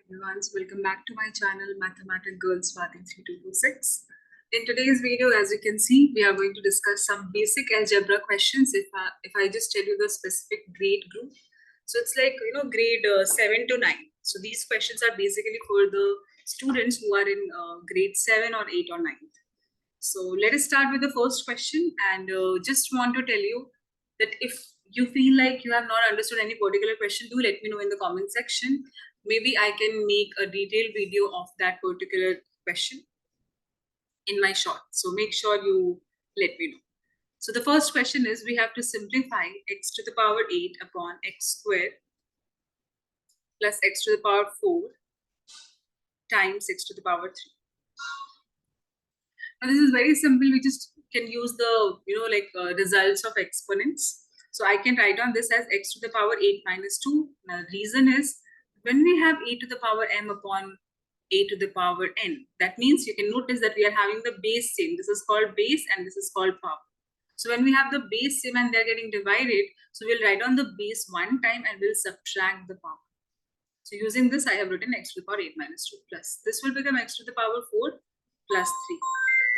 everyone, so welcome back to my channel Mathematic Girls Swathi 3226. In today's video, as you can see, we are going to discuss some basic algebra questions. If I just tell you the specific grade group, so it's like grade 7 to 9. So these questions are basically for the students who are in grade 7 or 8 or 9. So let us start with the first question, and just want to tell you that if you feel like you have not understood any particular question, do let me know in the comment section. Maybe I can make a detailed video of that particular question in my short. So make sure you let me know. So the first question is, we have to simplify x to the power 8 upon x squared plus x to the power 4 times x to the power 3. Now this is very simple. We just can use the results of exponents. So I can write on this as x to the power 8 minus 2. Now the reason is, when we have a to the power m upon a to the power n, that means you can notice that we are having the base same. This is called base and this is called power. So when we have the base same and they're getting divided, so we'll write on the base one time and we'll subtract the power. So using this, I have written x to the power 8 minus 2 plus. This will become x to the power 4 plus 3.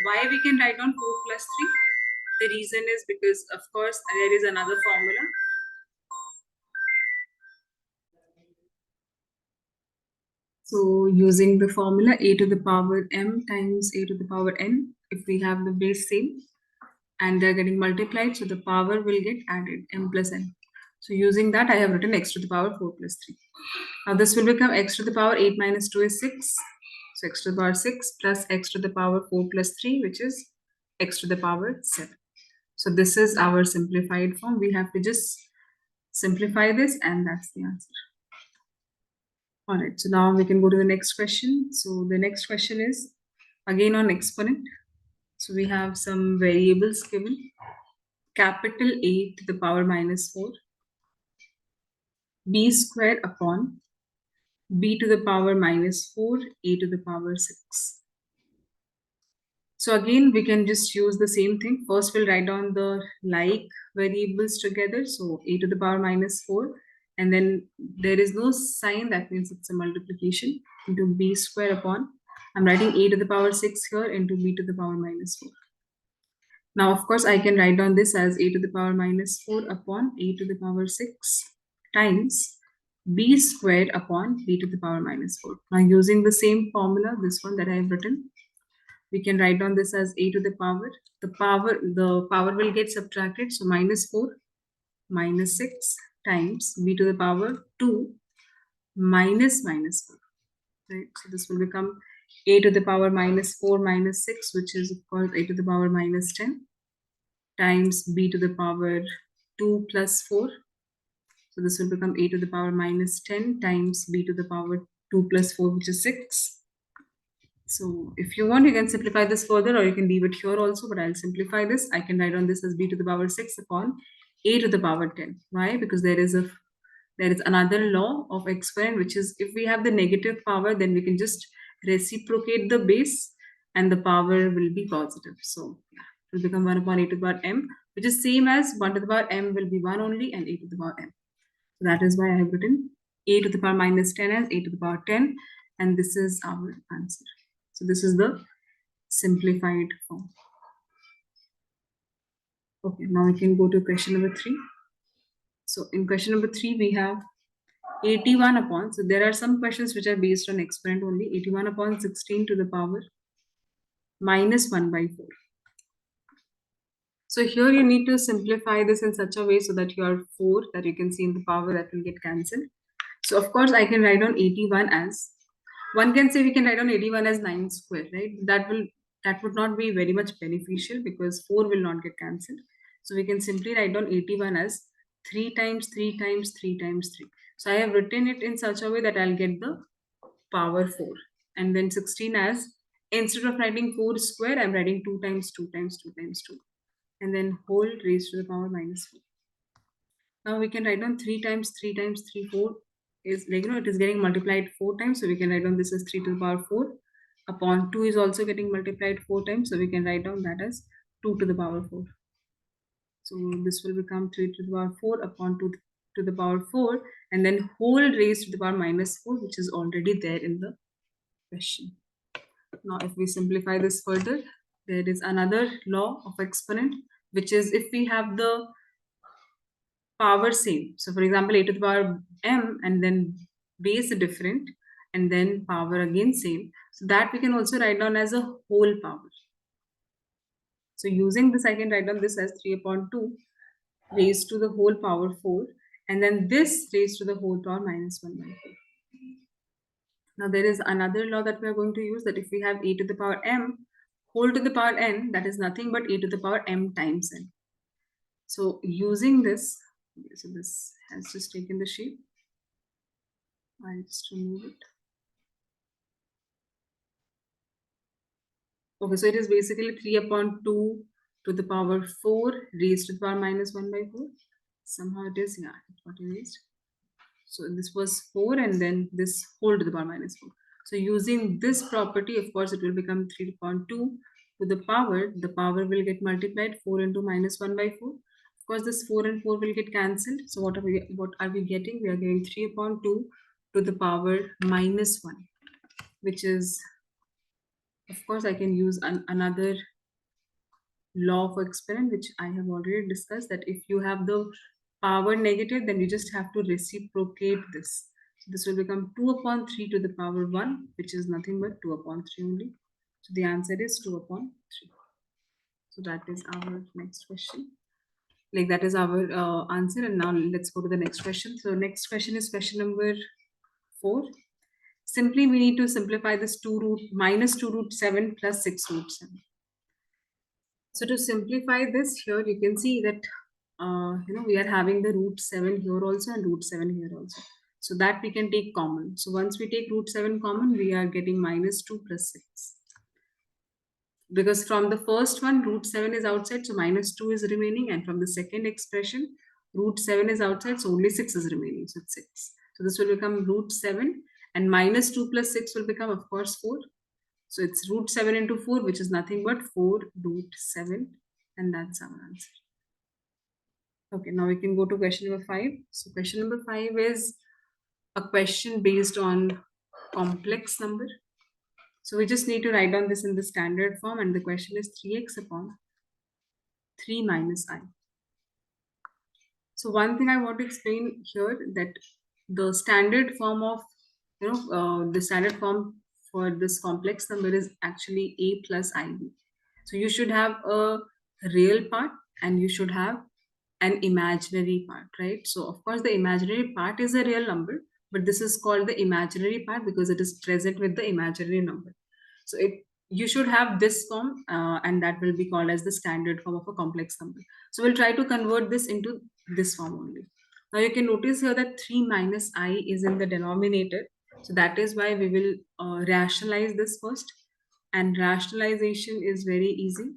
Why we can write on 4 plus 3? The reason is because, of course, there is another formula. So using the formula a to the power m times a to the power n, if we have the base same and they're getting multiplied, so the power will get added, m plus n. So using that, I have written x to the power 4 plus 3. Now this will become x to the power 8 minus 2 is 6. So x to the power 6 plus x to the power 4 plus 3, which is x to the power 7. So this is our simplified form. We have to just simplify this and that's the answer. All right, so now we can go to the next question. So the next question is again on exponent. So we have some variables given. Capital A to the power minus 4, b squared upon b to the power minus 4, a to the power 6. So again, we can just use the same thing. First, we'll write down the like variables together. So a to the power minus 4. And then there is no sign. That means it's a multiplication into b square upon. I'm writing a to the power 6 here into b to the power minus 4. Now, of course, I can write down this as a to the power minus 4 upon a to the power 6 times b squared upon b to the power minus 4. Now, using the same formula, this one that I have written, we can write down this as a to the power. The power will get subtracted. So minus 4 minus 6 times b to the power 2 minus 4. Right? So this will become a to the power minus 4 minus 6, which is of course a to the power minus 10 times b to the power 2 plus 4. So this will become a to the power minus 10 times b to the power 2 plus 4, which is 6. So if you want, you can simplify this further or you can leave it here also, but I'll simplify this. I can write on this as b to the power 6 upon a to the power 10. Why? Because there is another law of exponent, which is if we have the negative power, then we can just reciprocate the base and the power will be positive. So yeah, it will become 1 upon a to the power m, which is same as 1 to the power m will be 1 only and a to the power m. So that is why I have written a to the power minus 10 as a to the power 10, and this is our answer. So this is the simplified form. Okay, now we can go to question number 3. So in question number 3, we have 81 upon, so there are some questions which are based on exponent only, 81 upon 16 to the power minus 1 by 4. So here you need to simplify this in such a way so that your 4 that you can see in the power that will get cancelled. So of course I can write on 81 as, one can say we can write on 81 as 9 square, right? That would not be very much beneficial because 4 will not get cancelled. So we can simply write down 81 as 3 times 3 times 3 times 3. So I have written it in such a way that I'll get the power 4. And then 16 as, instead of writing 4 square, I'm writing 2 times 2 times 2 times 2. And then whole raised to the power minus 4. Now we can write down 3 times 3 times 3, 4 is like, it is getting multiplied 4 times. So we can write down this as 3 to the power 4 upon 2 is also getting multiplied 4 times. So we can write down that as 2 to the power 4. So this will become 3 to the power 4 upon 2 to to the power 4, and then whole raised to the power minus 4, which is already there in the question. Now, if we simplify this further, there is another law of exponent, which is if we have the power same. So, for example, a to the power m and then base different, and then power again same. So that we can also write down as a whole power. So using this, I can write down this as 3 upon 2 raised to the whole power 4, and then this raised to the whole power minus 1 by 4. Now there is another law that we are going to use, that if we have a to the power m whole to the power n, that is nothing but a to the power m times n. So using this, so this has just taken the shape. I'll just remove it. Okay, so it is basically 3 upon 2 to the power 4 raised to the power minus 1 by 4. Somehow it is, yeah, it got erased. So this was 4 and then this whole to the power minus 4. So using this property, of course, it will become 3 upon 2 to the power will get multiplied 4 into minus 1 by 4. Of course, this 4 and 4 will get cancelled. So what are we getting? We are getting 3 upon 2 to the power minus 1, which is, of course, I can use another law of exponent, which I have already discussed, that if you have the power negative, then you just have to reciprocate this. So this will become 2 upon 3 to the power 1, which is nothing but 2 upon 3 only. So the answer is 2 upon 3. So that is our next question. Like that is our answer. And now let's go to the next question. So next question is question number 4. Simply we need to simplify this 2 root minus 2 root 7 plus 6 root 7. So to simplify this, here you can see that we are having the root 7 here also and root 7 here also. So that we can take common. So once we take root 7 common, we are getting minus 2 plus 6. Because from the first one, root 7 is outside, so minus 2 is remaining. And from the second expression, root 7 is outside, so only 6 is remaining. So it's 6. So this will become root 7. And minus 2 plus 6 will become, of course, 4. So it's root 7 into 4, which is nothing but 4 root 7. And that's our answer. Okay, now we can go to question number 5. So question number 5 is a question based on complex number. So we just need to write down this in the standard form, and the question is 3x upon 3 minus I. So one thing I want to explain here, that the standard form of, the standard form for this complex number is actually a plus ib. So you should have a real part and you should have an imaginary part, right? So of course the imaginary part is a real number, but this is called the imaginary part because it is present with the imaginary number. So you should have this form, and that will be called as the standard form of a complex number. So we'll try to convert this into this form only. Now you can notice here that 3 minus I is in the denominator. So that is why we will rationalize this first. And rationalization is very easy.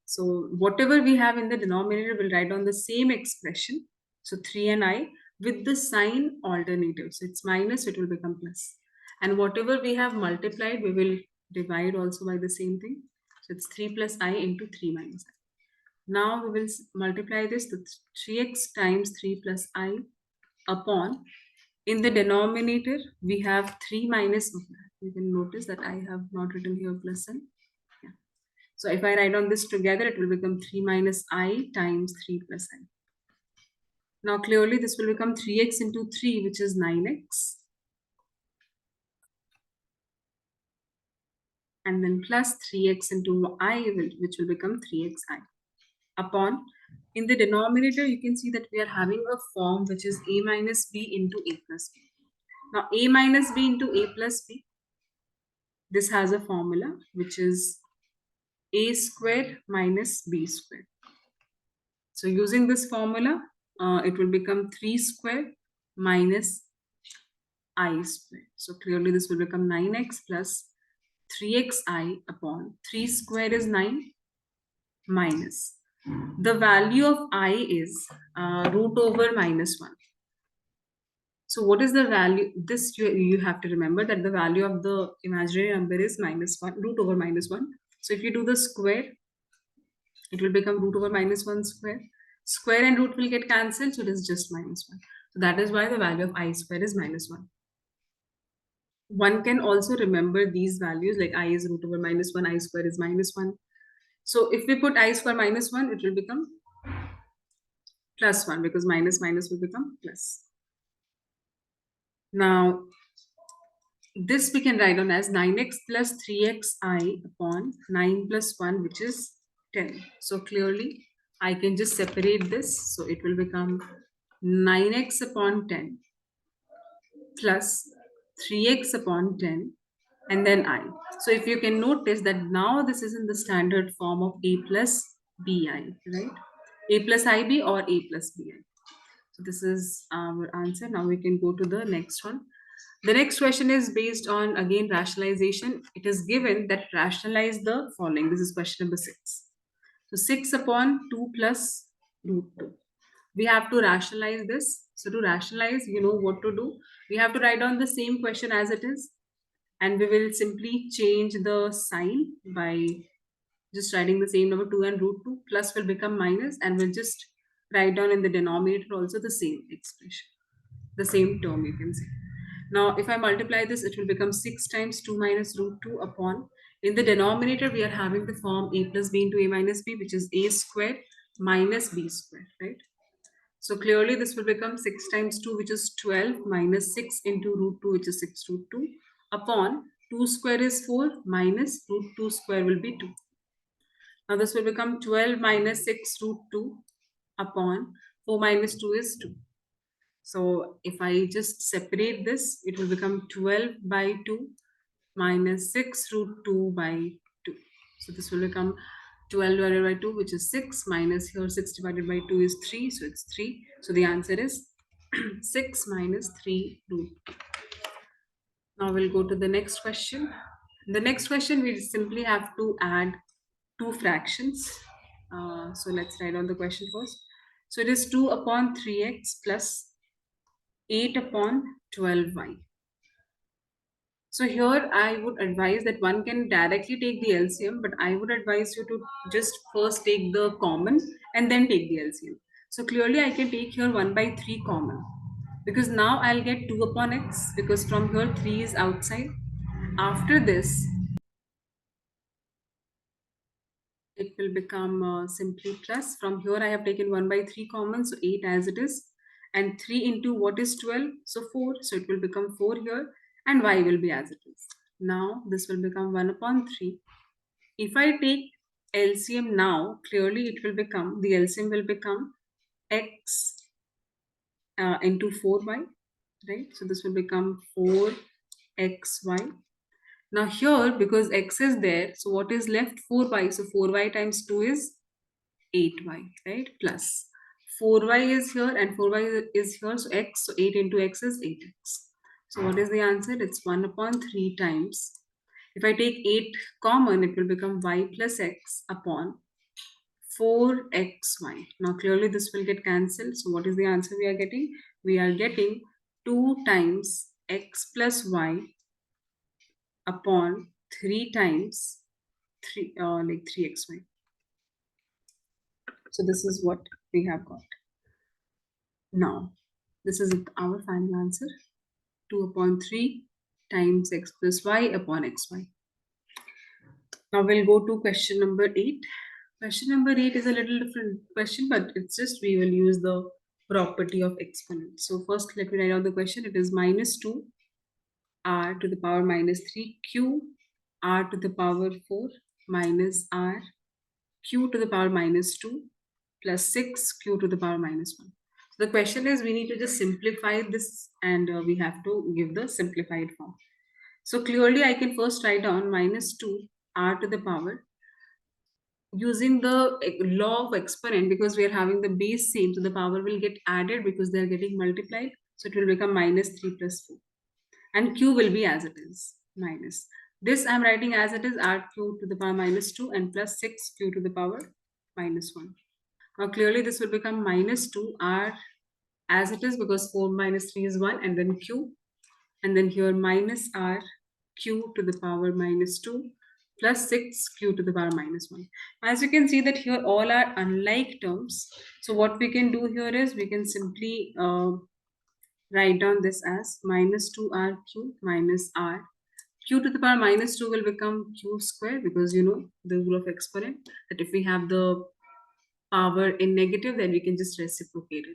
So whatever we have in the denominator, we'll write on the same expression. So 3 and I with the sign alternative. So it's minus, it will become plus. And whatever we have multiplied, we will divide also by the same thing. So it's 3 plus I into 3 minus I. Now we will multiply this to 3x times 3 plus I upon, in the denominator, we have 3 minus, you can notice that I have not written here plus n. Yeah. So if I write on this together, it will become 3 minus I times 3 plus I. Now clearly this will become 3x into 3, which is 9x. And then plus 3x into I, which will become 3xi. Upon, in the denominator, you can see that we are having a form which is a minus b into a plus b. Now a minus b into a plus b, this has a formula which is a square minus b square. So using this formula, it will become 3 square minus I square. So clearly this will become 9x plus 3xi upon 3 square is 9 minus. The value of I is root over minus 1. So what is the value? This you have to remember that the value of the imaginary number is minus 1, root over minus 1. So if you do the square, it will become root over minus 1 square. Square and root will get cancelled, so it is just minus 1. So that is why the value of I square is minus 1. One can also remember these values, like I is root over minus 1, I square is minus 1. So if we put I square minus 1, it will become plus 1, because minus minus will become plus. Now, this we can write down as 9x plus 3xi upon 9 plus 1, which is 10. So clearly, I can just separate this. So it will become 9x upon 10 plus 3x upon 10 and then I. So if you can notice that now this is in the standard form of a plus bi, right? A plus ib or a plus bi. So this is our answer. Now we can go to the next one. The next question is based on again rationalization. It is given that rationalize the following. This is question number 6. So 6 upon 2 plus root 2. We have to rationalize this. So to rationalize, you know what to do. We have to write down the same question as it is, and we will simply change the sign by just writing the same number 2 and root 2. Plus will become minus, and we'll just write down in the denominator also the same expression, the same term, you can say. Now, if I multiply this, it will become 6 times 2 minus root 2 upon. In the denominator, we are having the form a plus b into a minus b, which is a square minus b square, right? So clearly this will become 6 times 2, which is 12, minus 6 into root 2, which is 6 root 2, upon 2 square is 4, minus root 2 square will be 2. Now this will become 12 minus 6 root 2 upon 4 minus 2 is 2. So if I just separate this, it will become 12 by 2 minus 6 root 2 by 2. So this will become 12 divided by 2, which is 6, minus here 6 divided by 2 is 3, so it's 3. So the answer is 6 minus 3 root 2. Now we'll go to the next question. The next question, we simply have to add two fractions. So let's write on the question first. So it is 2 upon 3x plus 8 upon 12y. So here I would advise that one can directly take the LCM, but I would advise you to just first take the common and then take the LCM. So clearly I can take here 1 by 3 common, because now I'll get 2 upon x, because from here 3 is outside. After this, it will become simply plus. From here I have taken 1 by 3 common, so 8 as it is, and 3 into what is 12, so 4, so it will become 4 here, and y will be as it is. Now this will become 1 upon 3. If I take LCM now, clearly it will become, the LCM will become x into 4y, right? So this will become 4xy. Now here, because x is there, so what is left? 4y. So 4y times 2 is 8y, right? Plus 4y is here and 4y is here, so x, so 8 into x is 8x. So what is the answer? It's 1 upon 3 times. If I take 8 common, it will become y plus x upon 4xy. Now clearly this will get cancelled. So what is the answer we are getting? We are getting 2 times x plus y upon 3 times 3xy. So this is what we have got. Now, this is our final answer. 2 upon 3 times x plus y upon xy. Now we'll go to question number 8. Question number 8 is a little different question, but it's just we will use the property of exponent. So first let me write out the question. It is minus 2 r to the power minus 3 q r to the power 4 minus r q to the power minus 2 plus 6 q to the power minus 1. So the question is we need to just simplify this, and we have to give the simplified form. So clearly I can first write down minus 2 r to the power using the law of exponent, because we are having the base same, so the power will get added because they are getting multiplied. So it will become minus 3 plus 4, and q will be as it is, minus. This I'm writing as it is, r q to the power minus 2 and plus 6 q to the power minus 1. Now clearly this will become minus 2 r as it is, because 4 minus 3 is 1, and then q, and then here minus r q to the power minus 2 plus 6q to the power minus 1. As you can see that here all are unlike terms. So what we can do here is we can simply write down this as minus 2rq minus r. Q to the power minus 2 will become q square, because you know the rule of exponent, that if we have the power in negative, then we can just reciprocate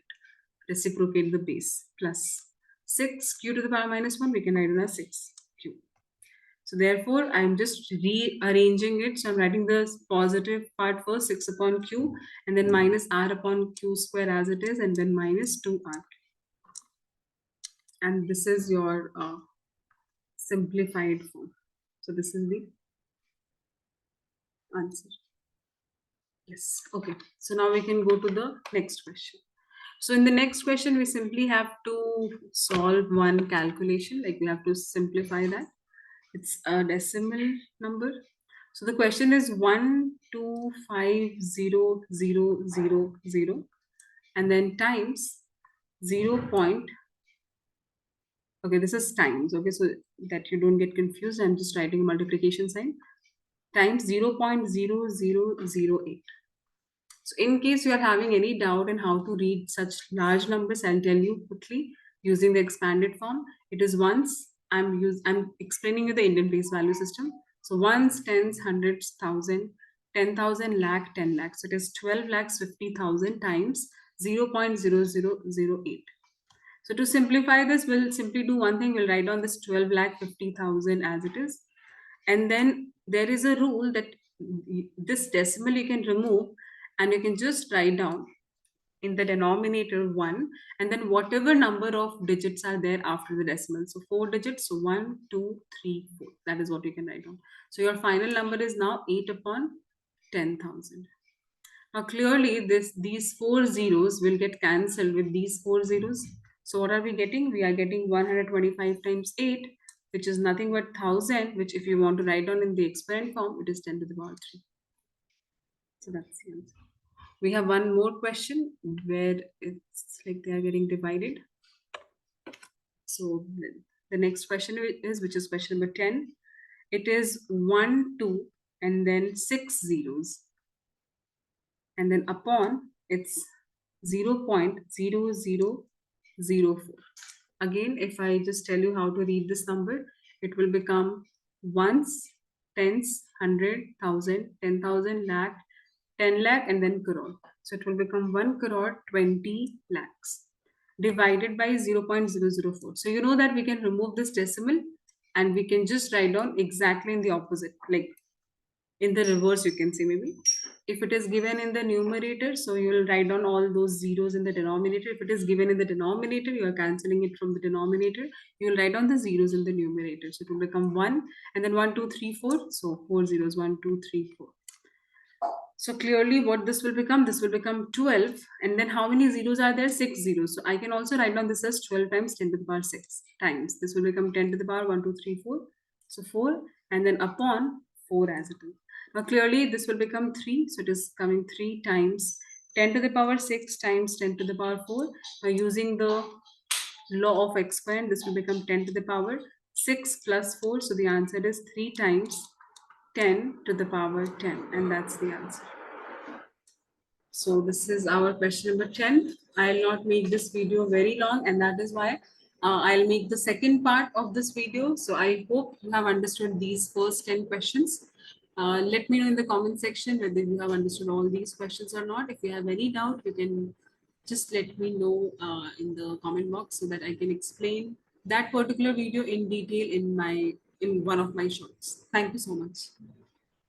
the base, plus 6q to the power minus 1, we can write it as 6q. So therefore, I'm just rearranging it. So I'm writing the positive part first, 6 upon q, and then minus r upon q square as it is, and then minus 2r. And this is your simplified form. So this is the answer. Yes. Okay. So now we can go to the next question. So in the next question, we simply have to solve one calculation. Like we have to simplify that. It's a decimal number. So the question is 1250000, and then times 0. Okay, this is times. Okay, so that you don't get confused, I'm just writing a multiplication sign, times 0.0008. So in case you are having any doubt in how to read such large numbers, I'll tell you quickly using the expanded form. It is once. I'm explaining you the Indian place value system. So ones, tens, hundreds, thousand, 10,000, lakh, 10 lakhs. So it is 12 lakhs 50,000 times 0.0008. So to simplify this, we'll simply do one thing. We'll write down this 12 lakh 50,000 as it is. And then there is a rule that this decimal you can remove, and you can just write down in the denominator 1, and then whatever number of digits are there after the decimal. So 4 digits, so 1, 2, 3, 4. That is what you can write down. So your final number is now 8 upon 10,000. Now clearly these 4 zeros will get cancelled with these 4 zeros. So what are we getting? We are getting 125 times 8, which is nothing but 1000, which if you want to write down in the exponent form, it is 10 to the power 3. So that's the answer. We have one more question where it's like they are getting divided. So the next question is, which is question number 10. It is 1, 2, and then 6 zeros. And then upon it's 0.0004. Again, if I just tell you how to read this number, it will become ones, tens, 100, 1,000, 10,000, lakh, 10 lakh, and then crore. So it will become 1 crore 20 lakhs divided by 0.004. So you know that we can remove this decimal and we can just write down exactly in the opposite, like in the reverse, you can say maybe. If it is given in the numerator, so you will write down all those zeros in the denominator. If it is given in the denominator, you are cancelling it from the denominator. You will write down the zeros in the numerator. So it will become 1, and then 1, 2, 3, 4. So 4 zeros, 1, 2, 3, 4. So clearly what this will become 12. And then how many zeros are there? 6 zeros. So I can also write down this as 12 times 10 to the power 6 times. This will become 10 to the power 1, 2, 3, 4. So 4, and then upon 4 as it is. Now clearly this will become 3. So it is coming 3 times 10 to the power 6 times 10 to the power 4. By using the law of exponent, this will become 10 to the power 6 plus 4. So the answer is 3 times 10 to the power 10, and that's the answer. So this is our question number 10. I'll not make this video very long, and that is why I'll make the second part of this video. So I hope you have understood these first 10 questions. Let me know in the comment section whether you have understood all these questions or not. If you have any doubt, you can just let me know in the comment box so that I can explain that particular video in detail in one of my shorts. Thank you so much.